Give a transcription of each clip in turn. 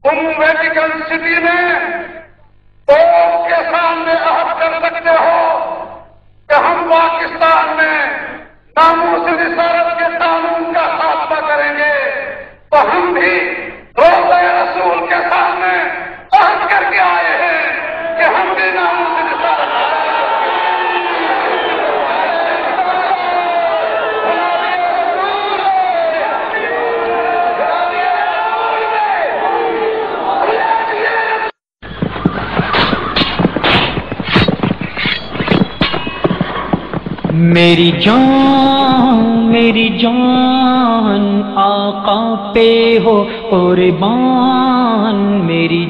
تم Vatican city میں قوم کے سامنے عہد کر سکتے ہو کہ ہم پاکستان میں ناموس رسالت کے قانون کا خاتمہ کریں گے، تو ہم بھی روضہ رسول کے سامنے عہد کر کے آئے ہیں کہ ہم بھی ناموس رسالت میری جان آقا پہ ہو قربان، میری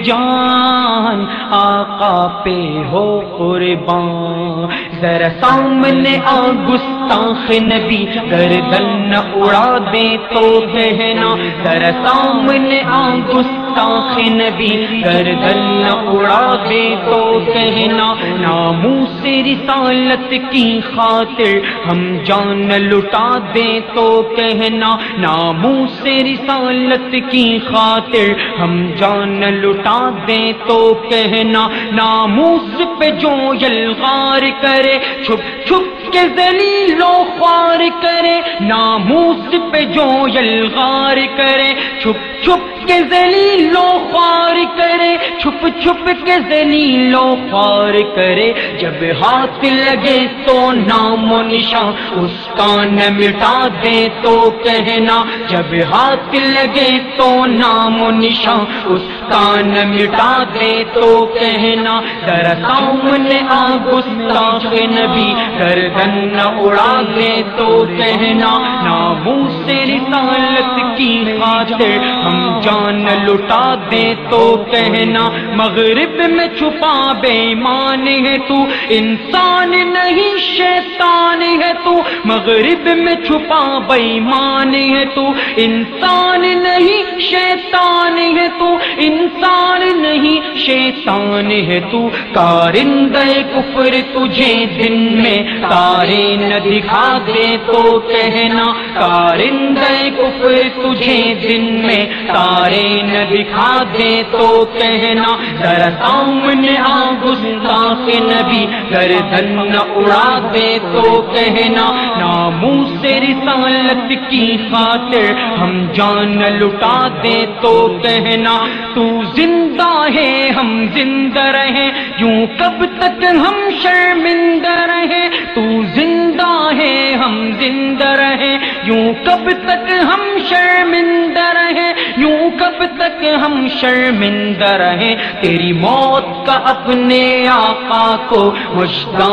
جان آقا پہ ہو قربان، ذرا سامنے آ گستاخ نبی گردن نہ اڑا دے تو کہنا، ذرا سامنے آ گستاخ نبی گردن نہ اڑا دے تو کہنا، ناموس رسالت کی خاطر ہم جان لٹا دیں تو کہنا، ناموس رسالت کی خاطر ہم جان لٹا دیں تو کہنا، ناموس پہ جو یلغار کرے چھپ چھپ کے ذلیل و خوار کرے، ناموس پہ جو یلغار کرے چھپ چھپ کے ذلیل و خوار کرے، چھپ چھپ کے ذلیل و خوار کرے، جب ہاتھ لگے تو نام و نشان اس کا نہ مٹا دے تو کہنا، جب ہاتھ لگے تو نام و نشان اس کا نہ مٹا دے تو کہنا، ذرا سامنے آ گستاخ نبی گردن نہ اڑا دے تو کہنا، ناموس رسالت کی خاطر ہم جان لٹا دے تو کہنا، مغرب میں چھپا بے ایمان ہے تو انسان نہیں شیطان ہے تو، مغرب میں چھپا بے ایمان ہے تو انسان نہیں شیطان ہے تو، انسان نہیں شیطان ہے تو، کارندہ کفر تجھے دن میں تارے نہ دکھا دے تو کہنا، کارندہ کفر تجھے دن میں تارے نہ دکھا دے تو کہنا، ذرا سامنے آ گستاخ نبی گردن نہ اڑا دے تو کہنا، ناموس رسالت کی خاطر ہم جان لٹا دے تو کہنا، تو زندہ ہے ہم زندہ رہیں یوں کب تک ہم شرمندہ رہیں، تو زندہ ہے ہم زندہ رہیں یوں کب تک ہم شرمندہ رہیں، یوں کب تک ہم شرمندہ رہیں، تیری موت کا اپنے آقا کو مژدہ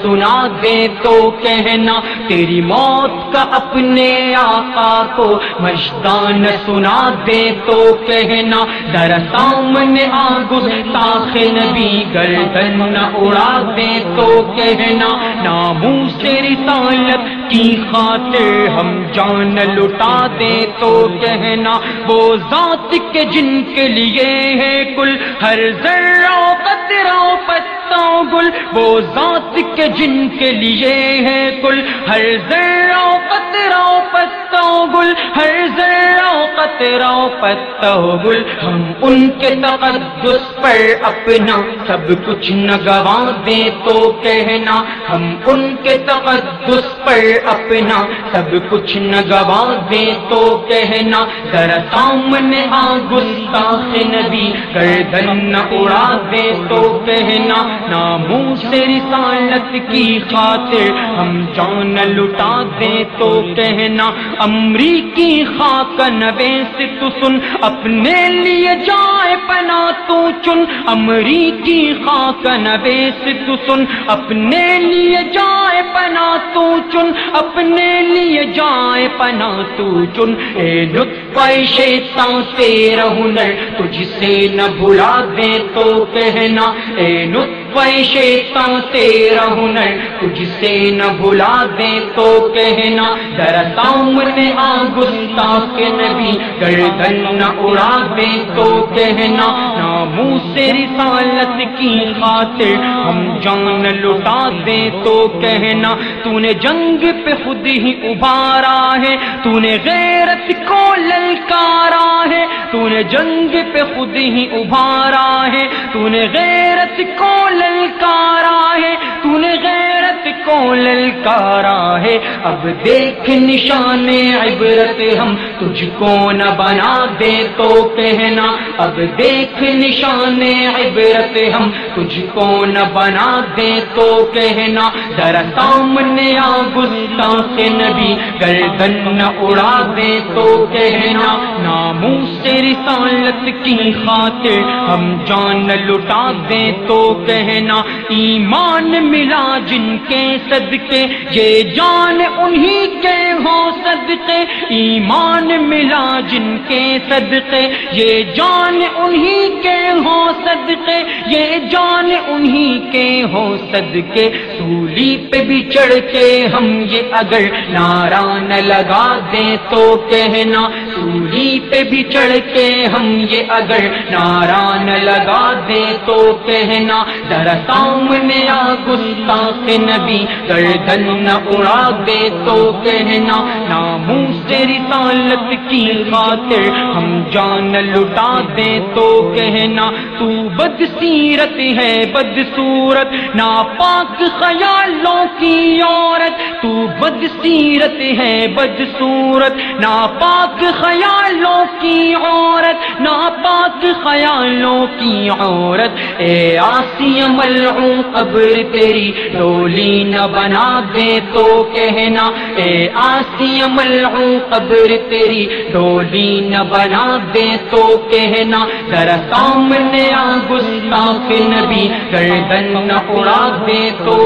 سنا دے تو کہنا، تیری موت کا اپنے آقا کو مژدہ سنا دے تو کہنا، ذرا سامنے آ گستاخ نبی گردن نہ اڑا دے تو کہنا، ناموس رسالت کی خاطر ہم جان لٹا دے تو کہنا، وہ ذات کے جن کے لیے ہے کل ہر ذرہ و قطرہ و پتا و گل، وہ ذات کے جن کے لیے ہے کل ہر ذرہ و قطرہ و پتا و گل، ہر ذرہ و قطرہ و پتا و گل، ہم ان کے تقدس پر اپنا سب کچھ نہ گوا دیں تو کہنا، ہم ان کے تقدس پر اپنا سب کچھ نہ گوا دیں تو کہنا، ذرا سامنے آ گستاخ نبی گردن نہ اڑا دے تو کہنا، ناموس رسالت کی خاطر ہم جان لٹا دے تو کہنا، امریکی خاک نویس تو سن اپنے لیے جائے پناہ تو چن، امریکی خاک نویس تو سن اپنے لیے جائے پناہ تو چن، اپنے لیے جائے پناہ تو چن، اے لطف شیطان تیرا ہنر تجھ سے نہ بھلا دے تو کہنا، اے لطف وے شیطان تیرا ہنر تجھ سے نہ بھلا دے تو کہنا، ذرا سامنے آ گستاخ نبی گردن نہ اڑا دے تو کہنا، ناموس رسالت کی خاطر ہم جان لٹا دے تو کہنا، تو نے جنگ پہ خود ہی ابھارا ہے، تو نے غیرت کو للکارا ہے، تو نے جنگ پہ خود ہی ابھارا ہے، تو نے غیرت کو للکارا ہے، تو نے غیرت کو للکارا ہے، اب دیکھ نشان عبرت ہم تجھ کو نہ بنا دے تو کہنا، اب دیکھ نشان عبرت ہم تجھ کو نہ بنا دے تو کہنا، ذرا سامنے آ گستاخ نبی گردن نہ اڑا دے تو کہنا، ناموس رسالت کی خاطر ہم جان لٹا دے تو کہنا، ایمان ملا جن کے صدقے یہ جان انہی کے ہوں صدقے، ایمان ملا جن کے صدقے یہ جان انہی کے ہوں صدقے، یہ جان انہی کے ہوں صدقے، سولی پہ بھی چڑھ کے ہم یہ اگر نعرہ نہ لگا دیں تو کہنا، سولی پہ بھی چڑھ کے ہم یہ اگر نعرہ نہ لگا دیں تو کہنا، ذرا سامنے آ گستاخ نبی گردن نہ اڑا دے تو کہنا، ناموس رسالت کی خاطر ہم جان لٹا دے تو کہنا، تو بد سیرت ہے بد صورت ناپاک خیالوں کی عورت، تو بد سیرت ہے بد صورت ناپاک خیالوں کی عورت، ناپاک خیالوں کی عورت، اے آسیہ ملعون قبر تیری ڈولی نہ بنا دے تو کہنا، اے آسیہ ملعون قبر تیری ڈولی نہ بنا دے تو کہنا، ذرا سامنے آ گستاخ نبی گردن نہ اڑا دے تو